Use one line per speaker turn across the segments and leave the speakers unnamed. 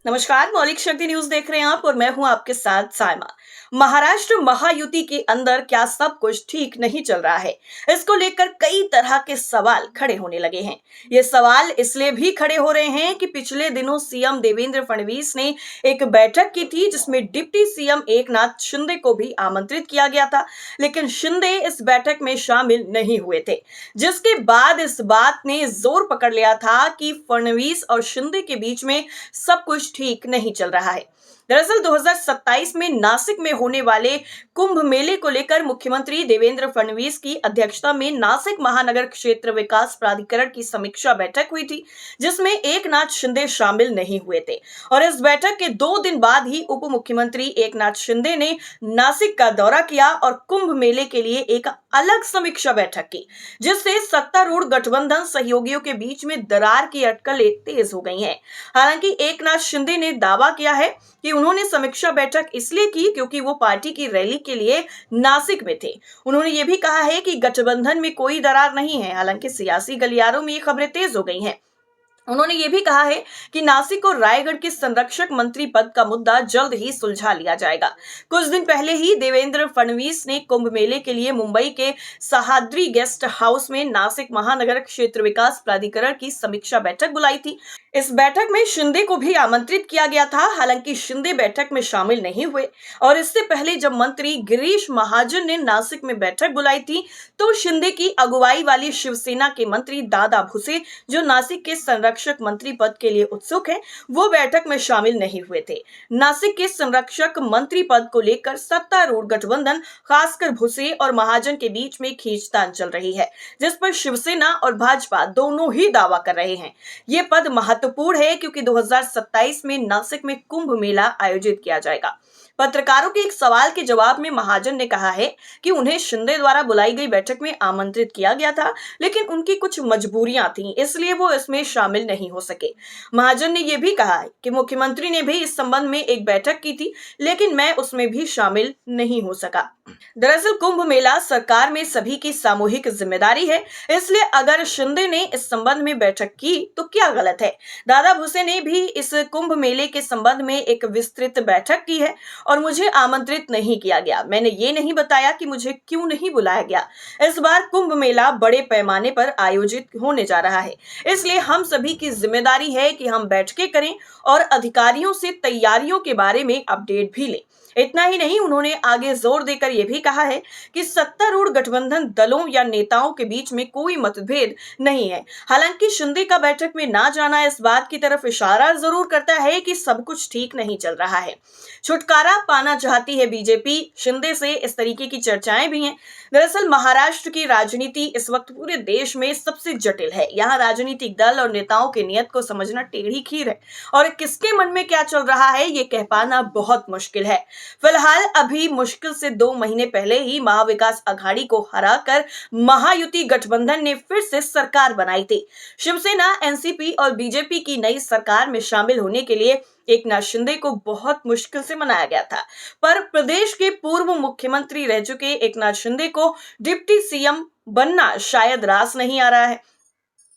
नमस्कार, मौलिक शक्ति न्यूज देख रहे हैं आप और मैं हूं आपके साथ सायमा। महाराष्ट्र महायुति के अंदर क्या सब कुछ ठीक नहीं चल रहा है? इसको लेकर कई तरह के सवाल खड़े होने लगे हैं। ये सवाल इसलिए भी खड़े हो रहे हैं कि पिछले दिनों सीएम देवेंद्र फडणवीस ने एक बैठक की थी जिसमें डिप्टी सीएम एकनाथ शिंदे को भी आमंत्रित किया गया था, लेकिन शिंदे इस बैठक में शामिल नहीं हुए थे, जिसके बाद इस बात ने जोर पकड़ लिया था कि फडणवीस और शिंदे के बीच में सब कुछ ठीक नहीं चल रहा है। दरअसल 2027 में नासिक में होने वाले कुंभ मेले को लेकर मुख्यमंत्री देवेंद्र फडणवीस की अध्यक्षता में नासिक महानगर क्षेत्र विकास प्राधिकरण की समीक्षा बैठक हुई थी, जिसमें एकनाथ शिंदे शामिल नहीं हुए थे। और इस बैठक के 2 दिन बाद ही उप मुख्यमंत्री एकनाथ शिंदे ने नासिक का दौरा किया और कुंभ मेले के लिए एक अलग समीक्षा बैठक की, जिससे सत्तारूढ़ गठबंधन सहयोगियों के बीच में दरार की अटकलें तेज हो गई हैं। हालांकि एकनाथ शिंदे ने दावा किया है कि उन्होंने समीक्षा बैठक इसलिए की क्योंकि वो पार्टी की रैली के लिए नासिक में थे। उन्होंने ये भी कहा है कि गठबंधन में कोई दरार नहीं है। हालांकि सियासी गलियारों में ये खबरें तेज हो गई हैं। उन्होंने ये भी कहा है कि नासिक और रायगढ़ के संरक्षक मंत्री पद का मुद्दा जल्द ही सुलझा लिया जाएगा। कुछ दिन पहले ही देवेंद्र फडणवीस ने कुंभ मेले के लिए मुंबई के सह्याद्री गेस्ट हाउस में नासिक महानगर क्षेत्र विकास प्राधिकरण की समीक्षा बैठक बुलाई थी। इस बैठक में शिंदे को भी आमंत्रित किया गया था। हालांकि शिंदे बैठक में शामिल नहीं हुए और इससे पहले जब मंत्री गिरीश महाजन ने नासिक में बैठक बुलाई थी तो शिंदे की अगुवाई वाली शिवसेना के मंत्री दादा भुसे, जो नासिक के संरक्षक मंत्री पद के लिए उत्सुक हैं, वो बैठक में शामिल नहीं हुए थे। नासिक के संरक्षक मंत्री पद को लेकर सत्तारूढ़ गठबंधन खासकर भुसे और महाजन के बीच में खींचतान चल रही है, जिस पर शिवसेना और भाजपा दोनों ही दावा कर रहे हैं। ये पद महत्वपूर्ण है क्योंकि 2027 में नासिक में कुंभ मेला आयोजित किया जाएगा। पत्रकारों के एक सवाल के जवाब में महाजन ने कहा है कि उन्हें शिंदे द्वारा बुलाई गई बैठक में आमंत्रित किया गया था, लेकिन उनकी कुछ मजबूरियां थीं, इसलिए वो इसमें शामिल नहीं हो सके। महाजन ने यह भी कहा है कि मुख्यमंत्री ने भी इस संबंध में एक बैठक की थी, लेकिन मैं उसमें भी शामिल नहीं हो सका। दरअसल कुंभ मेला सरकार में सभी की सामूहिक जिम्मेदारी है, इसलिए अगर शिंदे ने इस संबंध में बैठक की तो क्या गलत है। दादा भुसे ने भी इस कुंभ मेले के संबंध में एक विस्तृत बैठक की है और मुझे आमंत्रित नहीं किया गया। मैंने ये नहीं बताया कि मुझे क्यों नहीं बुलाया गया। इस बार कुंभ मेला बड़े पैमाने पर आयोजित होने जा रहा है, इसलिए हम सभी की जिम्मेदारी है कि हम बैठकें करें और अधिकारियों से तैयारियों के बारे में अपडेट भी लें। इतना ही नहीं, उन्होंने आगे जोर देकर यह भी कहा है कि सत्तारूढ़ गठबंधन दलों या नेताओं के बीच में कोई मतभेद नहीं है। हालांकि शिंदे का बैठक में ना जाना इस बात की तरफ इशारा जरूर करता है कि सब कुछ ठीक नहीं चल रहा है। छुटकारा पाना चाहती है बीजेपी शिंदे से, इस तरीके की चर्चाएं भी हैं। दरअसल महाराष्ट्र की राजनीति इस वक्त पूरे देश में सबसे जटिल है। यहाँ राजनीतिक दल और नेताओं की नीयत को समझना टेढ़ी खीर है और किसके मन में क्या चल रहा है ये कह पाना बहुत मुश्किल है। फिलहाल अभी मुश्किल से 2 महीने पहले ही महाविकास अघाड़ी को हराकर महायुति गठबंधन ने फिर से सरकार बनाई थी। शिवसेना, एनसीपी और बीजेपी की नई सरकार में शामिल होने के लिए एकनाथ शिंदे को बहुत मुश्किल से मनाया गया था, पर प्रदेश के पूर्व मुख्यमंत्री रह चुके एकनाथ शिंदे को डिप्टी सीएम बनना शायद रास नहीं आ रहा है।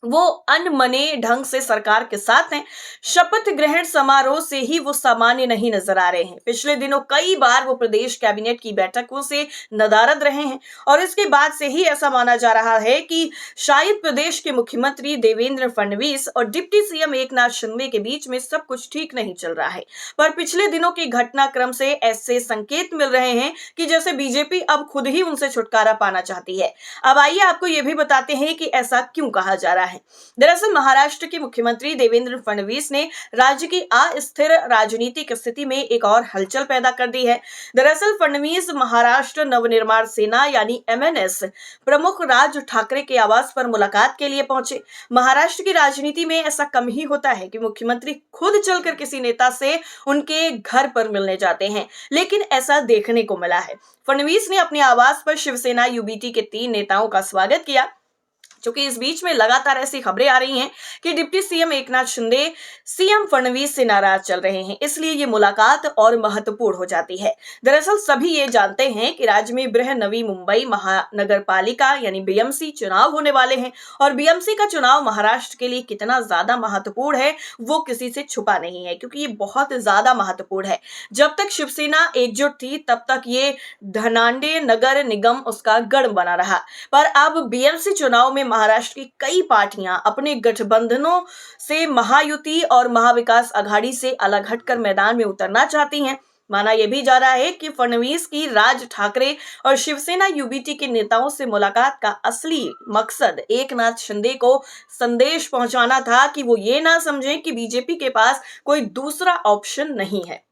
वो अनमने ढंग से सरकार के साथ हैं। शपथ ग्रहण समारोह से ही वो सामान्य नहीं नजर आ रहे हैं। पिछले दिनों कई बार वो प्रदेश कैबिनेट की बैठकों से नदारद रहे हैं और इसके बाद से ही ऐसा माना जा रहा है कि शायद प्रदेश के मुख्यमंत्री देवेंद्र फडणवीस और डिप्टी सीएम एकनाथ शिंदे के बीच में सब कुछ ठीक नहीं चल रहा है। पर पिछले दिनों के घटनाक्रम से ऐसे संकेत मिल रहे हैं कि जैसे बीजेपी अब खुद ही उनसे छुटकारा पाना चाहती है। अब आइए आपको ये भी बताते हैं कि ऐसा क्यों कहा जा रहा है। दरअसल महाराष्ट्र के मुख्यमंत्री देवेंद्र फडणवीस ने राज्य की अस्थिर राजनीतिक स्थिति में एक और हलचल पैदा कर दी है। दरअसल फडणवीस महाराष्ट्र नवनिर्माण सेना यानी एमएनएस प्रमुख राज ठाकरे के आवास पर मुलाकात के लिए पहुंचे। महाराष्ट्र की राजनीति में ऐसा कम ही होता है कि मुख्यमंत्री खुद चलकर किसी नेता से उनके घर पर मिलने जाते हैं, लेकिन ऐसा देखने को मिला है। फडणवीस ने अपने आवास पर शिवसेना यूबीटी के 3 नेताओं का स्वागत किया। क्योंकि इस बीच में लगातार ऐसी खबरें आ रही हैं कि deputy CM Eknath Shinde CM Fadnavis से नाराज चल रहे हैं, इसलिए ये मुलाकात और महत्वपूर्ण हो जाती है। दरअसल सभी ये जानते हैं कि राज्य में बृहन नवी मुंबई महानगर पालिका यानी बीएमसी चुनाव होने वाले हैं और बीएमसी का चुनाव महाराष्ट्र के लिए कितना ज्यादा महत्वपूर्ण है वो किसी से छुपा नहीं है, क्योंकि ये बहुत ज्यादा महत्वपूर्ण है। जब तक शिवसेना एकजुट थी तब तक ये धनांडे नगर निगम उसका गढ़ बना रहा, पर अब बीएमसी चुनाव में महाराष्ट्र की कई पार्टियां अपने गठबंधनों से महायुति और महाविकास अघाड़ी से अलग हटकर मैदान में उतरना चाहती हैं। माना यह भी जा रहा है कि फडणवीस की राज ठाकरे और शिवसेना यूबीटी के नेताओं से मुलाकात का असली मकसद एकनाथ शिंदे को संदेश पहुंचाना था कि वो ये ना समझें कि बीजेपी के पास कोई दूसरा ऑप्शन नहीं है।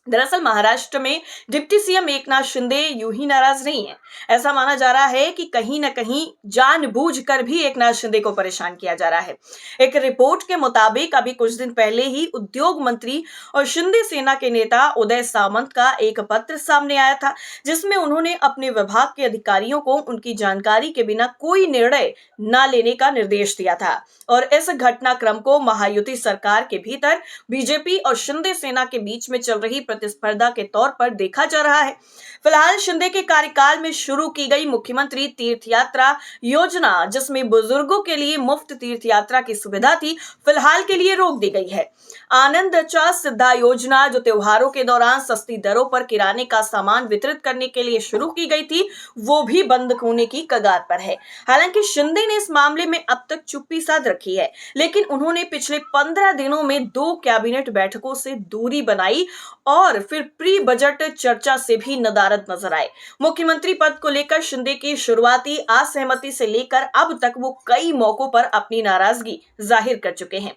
दरअसल महाराष्ट्र में डिप्टी सीएम एकनाथ शिंदे यूं ही नाराज नहीं है। ऐसा माना जा रहा है कि कहीं न कहीं जानबूझकर भी एकनाथ शिंदे को परेशान किया जा रहा है। एक रिपोर्ट के मुताबिक अभी कुछ दिन पहले ही उद्योग मंत्री और शिंदे सेना के नेता उदय सामंत का एक पत्र सामने आया था, जिसमें उन्होंने अपने विभाग के अधिकारियों को उनकी जानकारी के बिना कोई निर्णय न लेने का निर्देश दिया था और इस घटनाक्रम को महायुति सरकार के भीतर बीजेपी और शिंदे सेना के बीच में चल रही प्रतिस्पर्धा के तौर पर देखा जा रहा है। फिलहाल शिंदे के कार्यकाल में शुरू की गई मुख्यमंत्री तीर्थ यात्रा योजना, जिसमें बुजुर्गों के लिए मुफ्त तीर्थ यात्रा की सुविधा थी, फिलहाल के लिए रोक दी गई है। आनंद चा सिद्धा योजना, जो त्योहारों के दौरान सस्ती दरों पर किराने का सामान वितरित करने के लिए शुरू की गई थी, वो भी बंद होने की कगार पर है। हालांकि शिंदे ने इस मामले में अब तक चुप्पी साध रखी है, लेकिन उन्होंने पिछले 15 दिनों में 2 कैबिनेट बैठकों से दूरी बनाई और फिर प्री बजट चर्चा से भी नदारद नजर आए। मुख्यमंत्री पद को लेकर शिंदे की शुरुआती असहमति से लेकर अब तक वो कई मौकों पर अपनी नाराजगी जाहिर कर चुके हैं।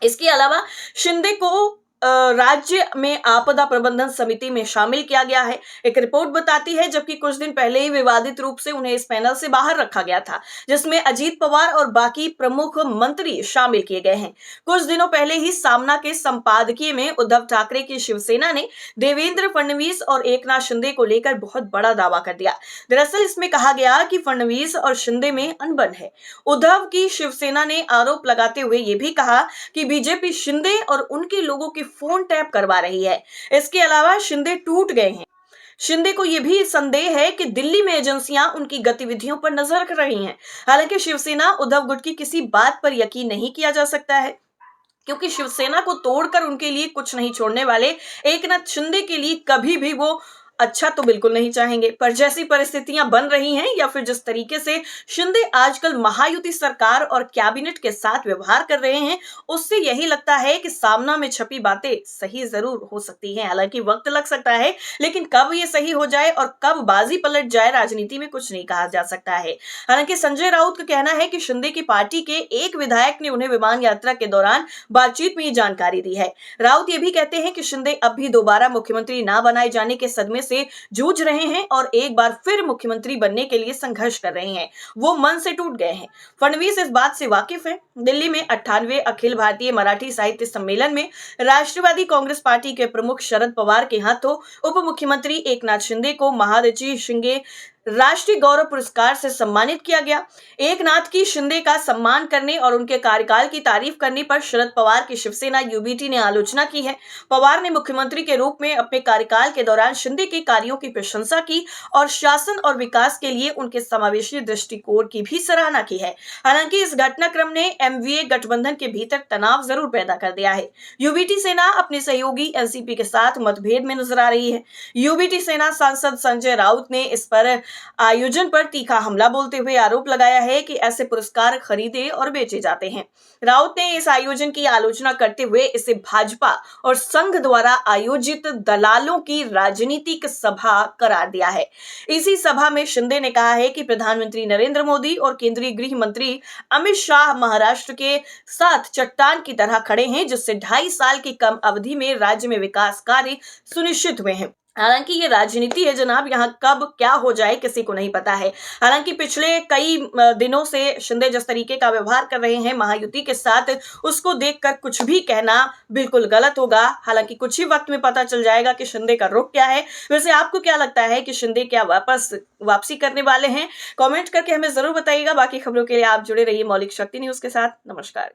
इसके अलावा शिंदे को राज्य में आपदा प्रबंधन समिति में शामिल किया गया है, एक रिपोर्ट बताती है, जबकि कुछ दिन पहले ही विवादित रूप से उन्हें इस पैनल से बाहर रखा गया था, जिसमें अजीत पवार और बाकी प्रमुख मंत्री शामिल किए गए हैं। कुछ दिनों पहले ही सामना के संपादकीय में उद्धव ठाकरे की शिवसेना ने देवेंद्र फडणवीस और एकनाथ शिंदे को लेकर बहुत बड़ा दावा कर दिया। दरअसल इसमें कहा गया कि फडणवीस और शिंदे में अनबन है। उद्धव की शिवसेना ने आरोप लगाते हुए ये भी कहा कि बीजेपी शिंदे और उनके लोगों के फोन टैप करवा रही है। इसके अलावा शिंदे टूट गए हैं। शिंदे को यह भी संदेह है कि दिल्ली में एजेंसियां उनकी गतिविधियों पर नजर रख रही हैं। हालांकि शिवसेना उद्धव गुट की किसी बात पर यकीन नहीं किया जा सकता है, क्योंकि शिवसेना को तोड़कर उनके लिए कुछ नहीं छोड़ने वाले एकनाथ शिंदे के लिए कभी भी वो अच्छा तो बिल्कुल नहीं चाहेंगे। पर जैसी परिस्थितियां बन रही हैं या फिर जिस तरीके से शिंदे आजकल महायुति सरकार और कैबिनेट के साथ व्यवहार कर रहे हैं, उससे यही लगता है कि सामना में छपी बातें सही जरूर हो सकती हैं। हालांकि वक्त लग सकता है, लेकिन कब ये सही हो जाए और कब बाजी पलट जाए, राजनीति में कुछ नहीं कहा जा सकता है। हालांकि संजय राउत का कहना है कि शिंदे की पार्टी के एक विधायक ने उन्हें विमान यात्रा के दौरान बातचीत में ये जानकारी दी है। राउत ये भी कहते हैं कि शिंदे अब भी दोबारा मुख्यमंत्री न बनाए जाने के सदमे से जूझ रहे हैं और एक बार फिर मुख्यमंत्री बनने के लिए संघर्ष कर रहे हैं। वो मन से टूट गए हैं। फडणवीस इस बात से वाकिफ है। दिल्ली में 98वें अखिल भारतीय मराठी साहित्य सम्मेलन में राष्ट्रवादी कांग्रेस पार्टी के प्रमुख शरद पवार के हाथों उप मुख्यमंत्री एकनाथ शिंदे को महादजी शिंदे राष्ट्रीय गौरव पुरस्कार से सम्मानित किया गया। एकनाथ की शिंदे का सम्मान करने और उनके कार्यकाल की तारीफ करने पर शरद पवार की शिवसेना यूबीटी ने आलोचना की है। पवार ने मुख्यमंत्री के रूप में अपने कार्यकाल के दौरान शिंदे के कार्यों की प्रशंसा की और शासन और विकास के लिए उनके समावेशी दृष्टिकोण की भी सराहना की है। हालांकि इस घटनाक्रम ने एमवीए गठबंधन के भीतर तनाव जरूर पैदा कर दिया है। यूबीटी सेना अपने सहयोगी एनसीपी के साथ मतभेद में नजर आ रही है। यूबीटी सेना सांसद संजय राउत ने इस पर आयोजन पर तीखा हमला बोलते हुए आरोप लगाया है कि ऐसे पुरस्कार खरीदे और बेचे जाते हैं। राउत ने इस आयोजन की आलोचना करते हुए इसे भाजपा और संघ द्वारा आयोजित दलालों की राजनीतिक सभा करार दिया है। इसी सभा में शिंदे ने कहा है कि प्रधानमंत्री नरेंद्र मोदी और केंद्रीय गृह मंत्री अमित शाह महाराष्ट्र के साथ चट्टान की तरह खड़े हैं, जिससे 2.5 साल की कम अवधि में राज्य में विकास कार्य सुनिश्चित हुए हैं। हालांकि ये राजनीति है जनाब, यहाँ कब क्या हो जाए किसी को नहीं पता है। हालांकि पिछले कई दिनों से शिंदे जिस तरीके का व्यवहार कर रहे हैं महायुति के साथ, उसको देखकर कुछ भी कहना बिल्कुल गलत होगा। हालांकि कुछ ही वक्त में पता चल जाएगा कि शिंदे का रुख क्या है। वैसे आपको क्या लगता है कि शिंदे क्या वापसी करने वाले हैं? कॉमेंट करके हमें जरूर बताइएगा। बाकी खबरों के लिए आप जुड़े रहिए मौलिक शक्ति न्यूज के साथ। नमस्कार।